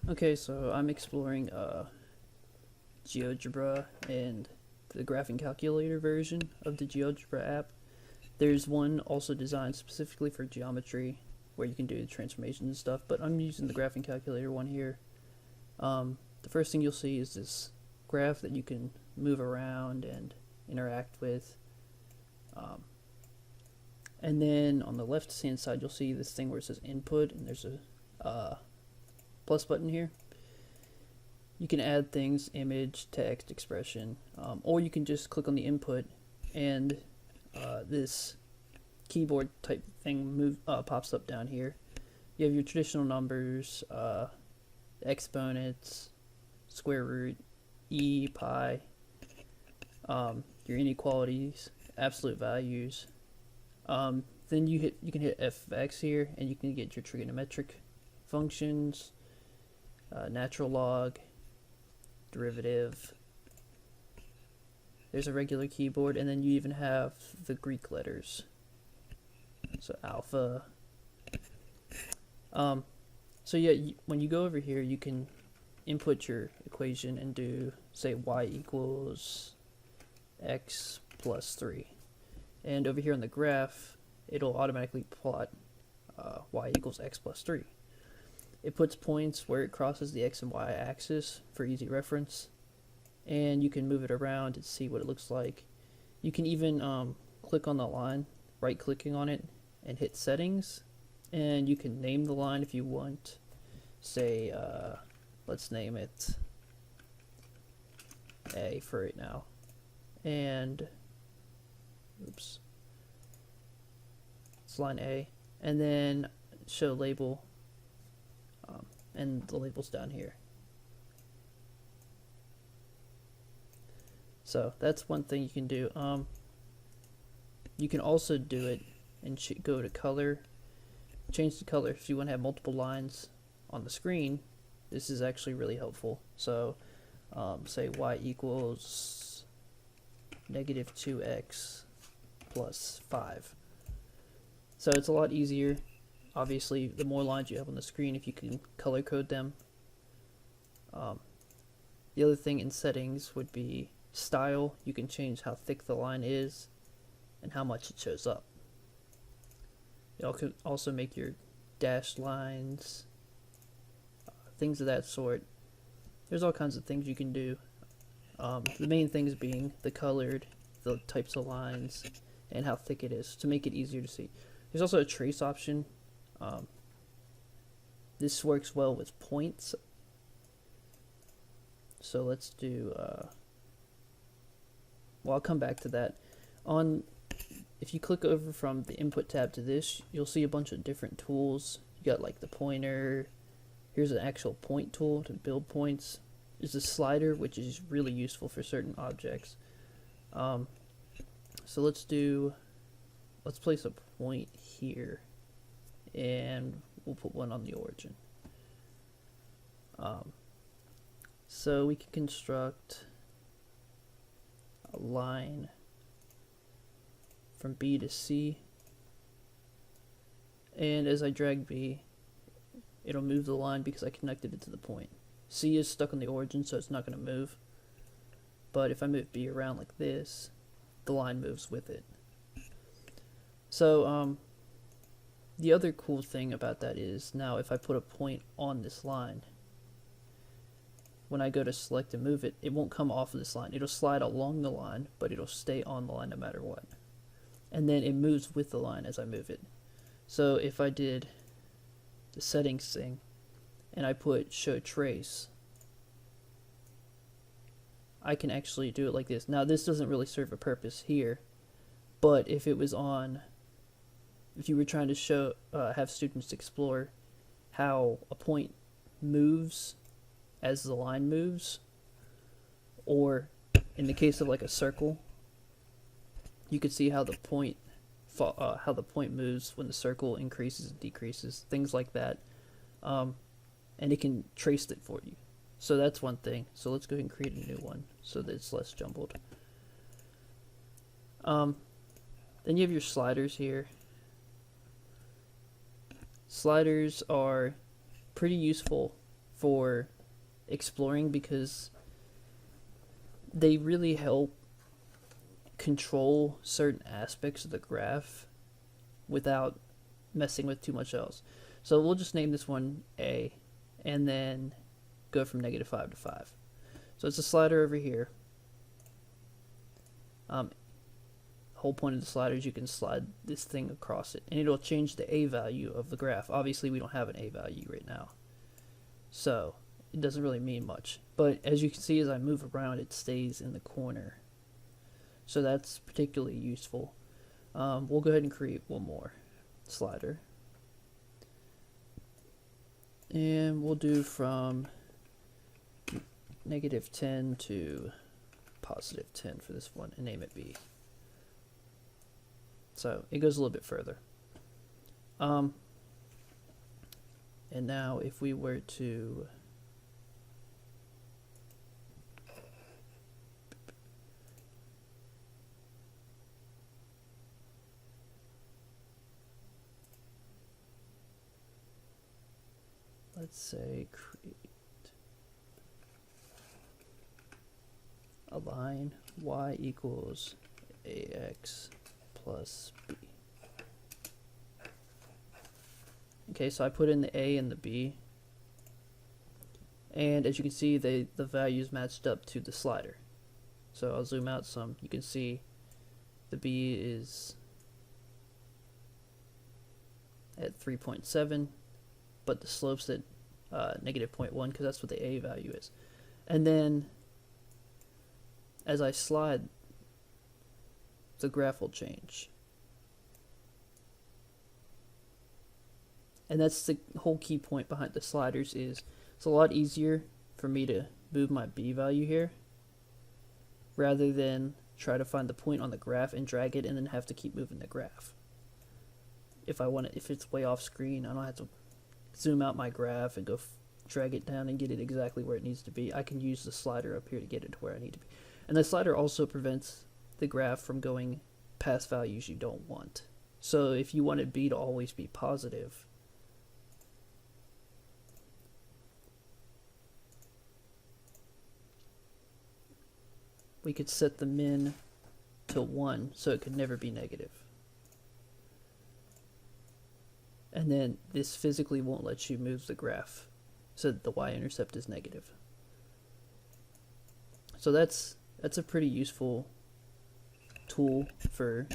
Okay, so I'm exploring Geogebra and the graphing calculator version of the Geogebra app. There's one also designed specifically for geometry where you can do transformations and stuff, but I'm using the graphing calculator one here. The first thing you'll see is this graph that you can move around and interact with. And then on the left hand side, you'll see this thing where it says input, and there's a plus button here. You can add things, image, text, expression, or you can just click on the input and this keyboard type thing pops up down here. You have your traditional numbers, exponents, square root, pi, your inequalities, absolute values. Then you can hit f of x here, and you can get your trigonometric functions, natural log, derivative. There's a regular keyboard, and then you even have the Greek letters. So alpha. So yeah, when you go over here, you can input your equation and do, say, y equals x plus 3. And over here on the graph, it'll automatically plot y equals x plus 3. It puts points where it crosses the x and y axis for easy reference, and you can move it around and see what it looks like. You can even click on the line, right-clicking on it, and hit settings, and you can name the line if you want. Say, let's name it A for right now, and oops, it's line A, and then show label, and the label's down here. So that's one thing you can do. You can also do it and go to color, change the color. If you want to have multiple lines on the screen, this is actually really helpful. So say y equals negative 2x plus 5. So it's a lot easier. Obviously, the more lines you have on the screen, if you can color code them. The other thing in settings would be style. You can change how thick the line is and how much it shows up. You can also make your dashed lines, things of that sort. There's all kinds of things you can do. The main things being the colored, the types of lines, and how thick it is to make it easier to see. There's also a trace option. This works well with points. So let's do, well, I'll come back to that. If you click over from the input tab to this, you'll see a bunch of different tools. You got like the pointer. Here's an actual point tool to build points. There's a slider, which is really useful for certain objects. So let's place a point here, and we'll put one on the origin. So we can construct a line from B to C, and as I drag B, it'll move the line because I connected it to the point. C is stuck on the origin, so it's not going to move, but if I move B around like this, the line moves with it. So the other cool thing about that is, now if I put a point on this line, when I go to select and move it, it won't come off of this line. It'll slide along the line, but it'll stay on the line no matter what. And then it moves with the line as I move it. So if I did the settings thing and I put show trace, I can actually do it like this. Now this doesn't really serve a purpose here, but if it was on, if you were trying to show, have students explore how a point moves as the line moves, or in the case of like a circle, you could see how the point moves when the circle increases and decreases, things like that, and it can trace it for you. So that's one thing. So let's go ahead and create a new one so that it's less jumbled. Then you have your sliders here. Sliders are pretty useful for exploring because they really help control certain aspects of the graph without messing with too much else. So we'll just name this one A and then go from -5 to 5. So it's a slider over here. Whole point of the slider is you can slide this thing across it and it'll change the A value of the graph. Obviously we don't have an A value right now, so it doesn't really mean much, but as you can see, as I move around, it stays in the corner, so that's particularly useful. We'll go ahead and create one more slider, and we'll do from -10 to +10 for this one and name it B. So it goes a little bit further. And now if we were to let's say create a line y equals ax plus b. Okay, so I put in the a and the b, and as you can see, the values matched up to the slider. So I'll zoom out some. You can see the b is at 3.7, but the slope's at -0.1 because that's what the a value is. And then as I slide, the graph will change. And that's the whole key point behind the sliders, is it's a lot easier for me to move my b value here rather than try to find the point on the graph and drag it and then have to keep moving the graph. If it's way off screen, I don't have to zoom out my graph and go drag it down and get it exactly where it needs to be. I can use the slider up here to get it to where I need to be. And the slider also prevents the graph from going past values you don't want. So if you wanted b to always be positive, we could set the min to 1 so it could never be negative. And then this physically won't let you move the graph so that the y-intercept is negative. So that's a pretty useful tool for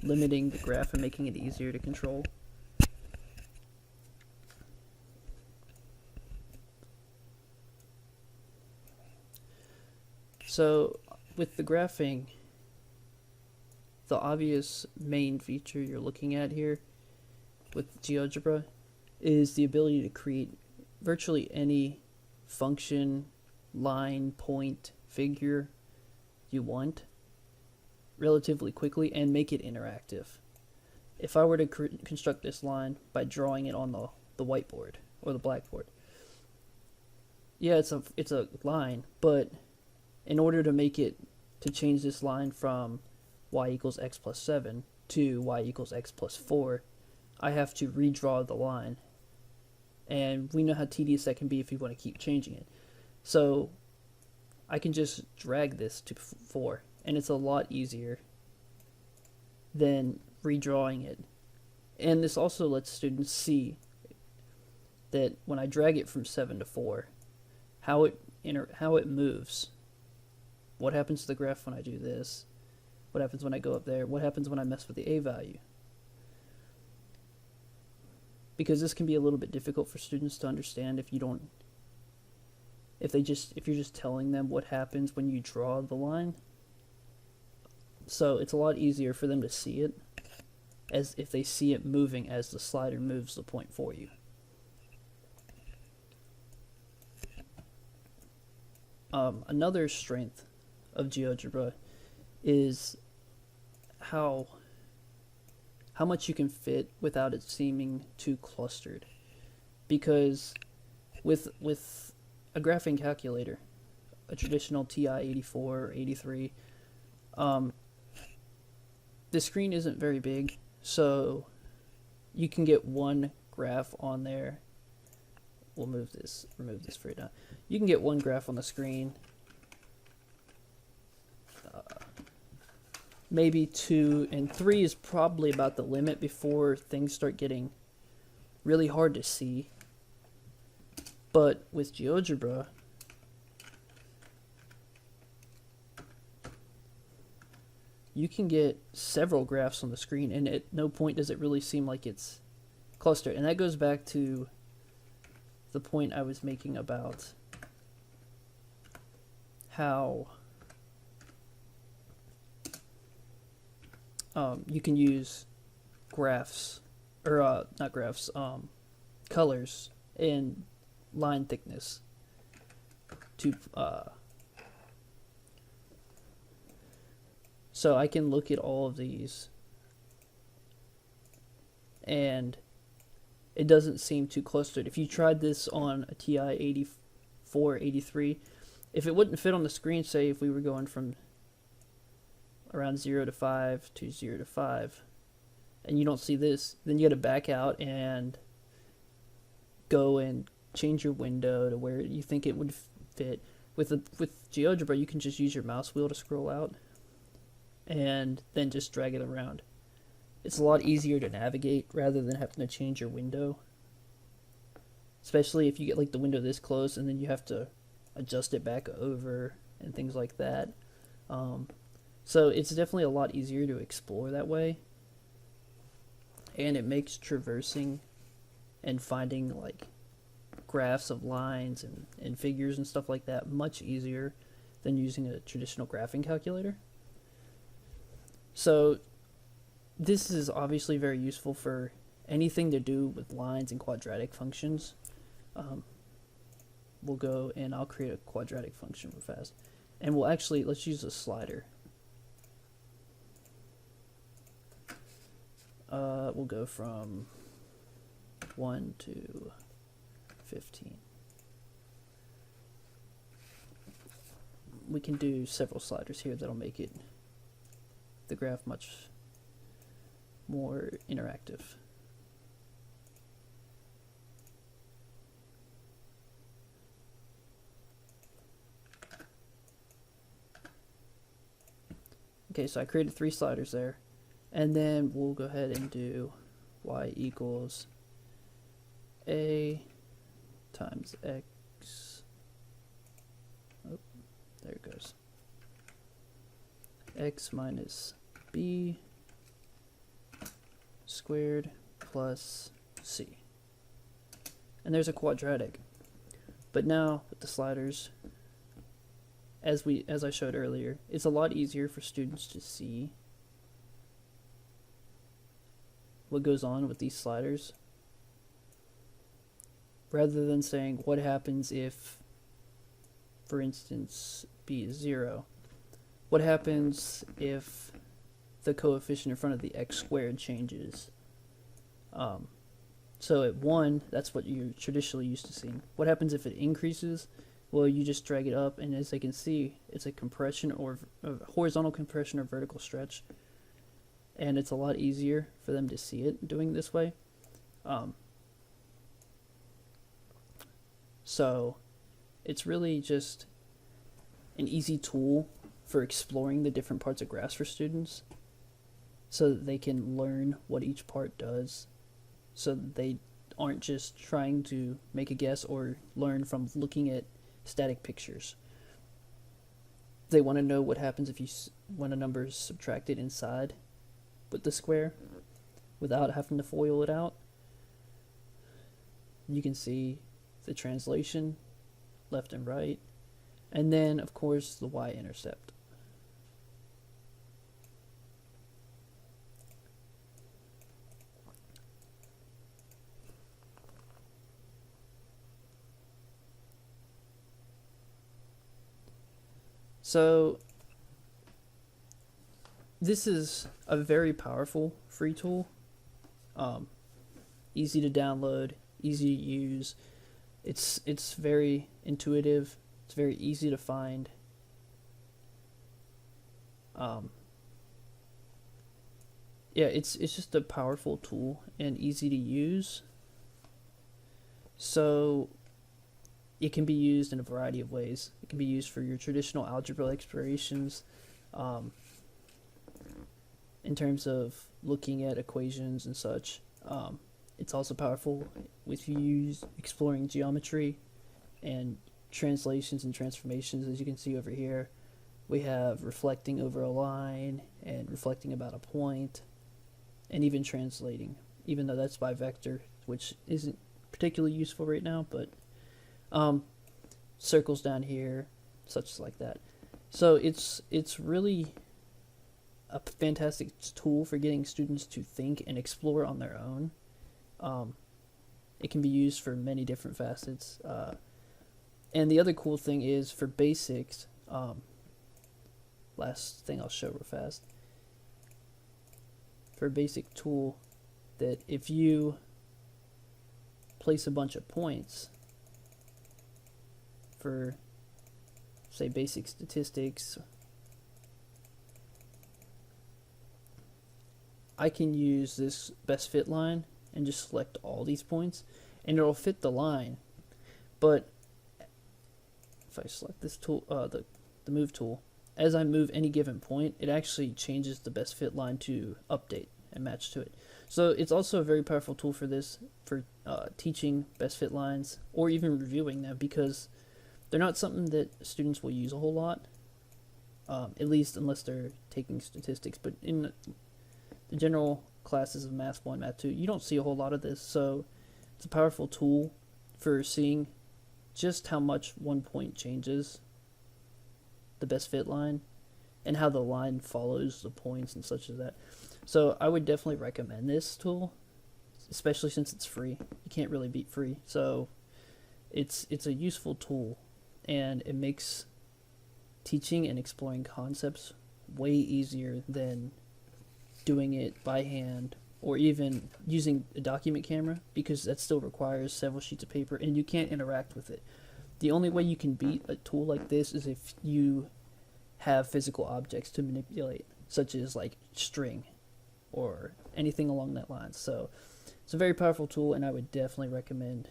limiting the graph and making it easier to control. So with the graphing, the obvious main feature you're looking at here with GeoGebra is the ability to create virtually any function, line, point, figure you want relatively quickly and make it interactive. If I were to construct this line by drawing it on the whiteboard or the blackboard, yeah, it's a line, but in order to make it, to change this line from y equals x plus 7 to y equals x plus 4, I have to redraw the line. And we know how tedious that can be if you want to keep changing it. So I can just drag this to 4, and it's a lot easier than redrawing it. And this also lets students see that when I drag it from 7 to 4, how it moves. What happens to the graph when I do this? What happens when I go up there? What happens when I mess with the a value? Because this can be a little bit difficult for students to understand if you're just telling them what happens when you draw the line. So it's a lot easier for them to see it as if they see it moving as the slider moves the point for you. Another strength of GeoGebra is how much you can fit without it seeming too clustered. Because with a graphing calculator, a traditional TI-84 or 83, the screen isn't very big, so you can get one graph on there we'll remove this for you now. You can get one graph on the screen, maybe 2, and 3 is probably about the limit before things start getting really hard to see. But with Geogebra, you can get several graphs on the screen, and at no point does it really seem like it's clustered. And that goes back to the point I was making about how you can use graphs, or not graphs, colors and line thickness to so I can look at all of these and it doesn't seem too clustered. If you tried this on a TI 84, 83, if it wouldn't fit on the screen, say if we were going from around 0 to 5 to 0 to 5, and you don't see this, then you got to back out and go and change your window to where you think it would fit. With Geogebra, you can just use your mouse wheel to scroll out and then just drag it around. It's a lot easier to navigate rather than having to change your window, especially if you get like the window this close and then you have to adjust it back over and things like that. So it's definitely a lot easier to explore that way, and it makes traversing and finding like graphs of lines and figures and stuff like that much easier than using a traditional graphing calculator. So this is obviously very useful for anything to do with lines and quadratic functions. We'll go and I'll create a quadratic function real fast, and we'll actually, let's use a slider. We'll go from 1 to 15. We can do several sliders here that'll make it the graph much more interactive. Okay, so I created 3 sliders there, and then we'll go ahead and do y equals a times x. Oh, there it goes. X minus b squared plus c. And there's a quadratic. But now with the sliders, as I showed earlier, it's a lot easier for students to see what goes on with these sliders, rather than saying what happens if, for instance, b is 0. What happens if the coefficient in front of the x squared changes? So at 1, that's what you're traditionally used to seeing. What happens if it increases? Well, you just drag it up, and as I can see, it's a compression or a horizontal compression or vertical stretch. And it's a lot easier for them to see it doing this way. So it's really just an easy tool for exploring the different parts of graphs for students, so that they can learn what each part does, so that they aren't just trying to make a guess or learn from looking at static pictures. They want to know what happens when a number is subtracted inside with the square without having to FOIL it out. You can see the translation left and right, and then of course the y-intercept. So this is a very powerful free tool, easy to download, easy to use. It's very intuitive. It's very easy to find. Yeah, it's just a powerful tool and easy to use. So it can be used in a variety of ways. It can be used for your traditional algebra explorations, in terms of looking at equations and such. It's also powerful if you use exploring geometry and translations and transformations. As you can see over here, we have reflecting over a line and reflecting about a point, and even translating, even though that's by vector, which isn't particularly useful right now, but circles down here, such like that. So it's really a fantastic tool for getting students to think and explore on their own. It can be used for many different facets. And the other cool thing is for basics, last thing I'll show real fast. For a basic tool, that if you place a bunch of points for, say, basic statistics, I can use this best fit line and just select all these points, and it'll fit the line. But if I select this tool, the move tool, as I move any given point, it actually changes the best fit line to update and match to it. So it's also a very powerful tool for this, for teaching best fit lines or even reviewing them, because they're not something that students will use a whole lot, at least unless they're taking statistics. But in the general classes of Math 1, Math 2, you don't see a whole lot of this. So it's a powerful tool for seeing just how much one point changes the best fit line and how the line follows the points and such as that. So I would definitely recommend this tool, especially since it's free. You can't really beat free. So it's a useful tool, and it makes teaching and exploring concepts way easier than doing it by hand or even using a document camera, because that still requires several sheets of paper and you can't interact with it. The only way you can beat a tool like this is if you have physical objects to manipulate, such as like string or anything along that line. So it's a very powerful tool, and I would definitely recommend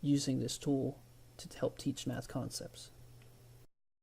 using this tool to help teach math concepts.